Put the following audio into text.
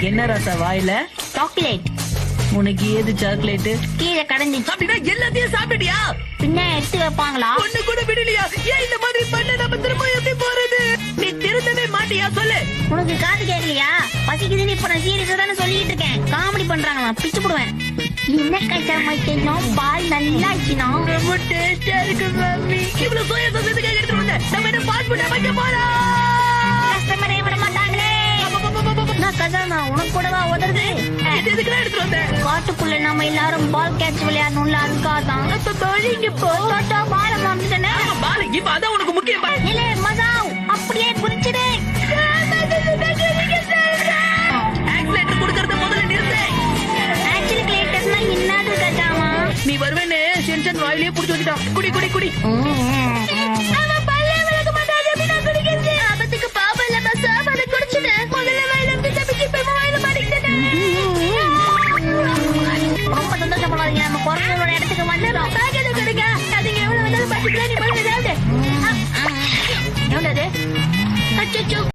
என்ன ராசா வாயில? சாக்லேட். உனக்கு ஏது சாக்லேட்? கீழே கடந்துச்சு. அப்படின்னா எல்லாத்தையும் சாப்பிட்டியா? பின்ன எடுத்து வைப்பாங்களா? ஒண்ணு கூட விடலையா? ஏன் இந்த மாதிரி பண்ண? நம்ம திரும்ப எப்படி போறது? நீ திருந்தவே மாட்டியா? சொல்லு. உனக்கு காது கேட்கலையா? பசிக்குதுன்னு இப்ப நான் சீரியஸா தானே சொல்லிட்டு இருக்கேன். காமெடி பண்றாங்களா? பிச்சு போடுவேன். என்ன கஷ்டமாயிட்டேன்னா பால் நல்லா ஆச்சுனா ரொம்ப டேஸ்டா இருக்கு மம்மி. இவ்வளவு சோயா சாஸ் எதுக்காக எடுத்துட்டு வந்த? நம்ம என்ன ஃபாஸ்ட் ஃபுட் வைக்க போறோம்? கஸ்டமரே விட மாட்டாங்களே. நான் கசானா உனக்கு கூடவா உதறது? இது எதுக்குடா எடுத்துட்டு வந்த? காட்டுக்குள்ள நம்ம எல்லாரும் பால் கேட்ச் விளையாடணும்ல, அதுக்காக தான். இங்க போட்டா பால மாமிட்டனே. பால் இப்ப அதான் உனக்கு முக்கியம். இல்ல மசாவ் அப்படியே குறிச்சிடு. ஆக்சிலேட்டர் கொடுக்கறத முதல்ல நிறுத்து. ஆக்சிலேட்டர்னா என்னது கஜாமா? நீ வருவேன்னு சென்சன் வாயிலே புடிச்சு வச்சுட்டான். குடி குடி குடி. அவன் பல்லே விளக்க மாட்டாது அப்படின்னா குடிக்கிறது. ஆபத்துக்கு பாவம் இல்ல மசாவ், அதை குடிச்சுடு. முதல்ல வாயில இருந்து தப்பிச்சு இப்ப வாயில மாட்டிக்கிட்டேன். ரொம்ப சந்தோஷப்படாதீங்க, நம்ம குழந்தைகளோட இடத்துக்கு வந்துடும். பேக்கெட் கொடுங்க. அதுங்க எவ்வளவு வந்தாலும் பசிக்கலாம். நீ முதல்ல சாப்பிடு. எவ்வளவு? அச்சோ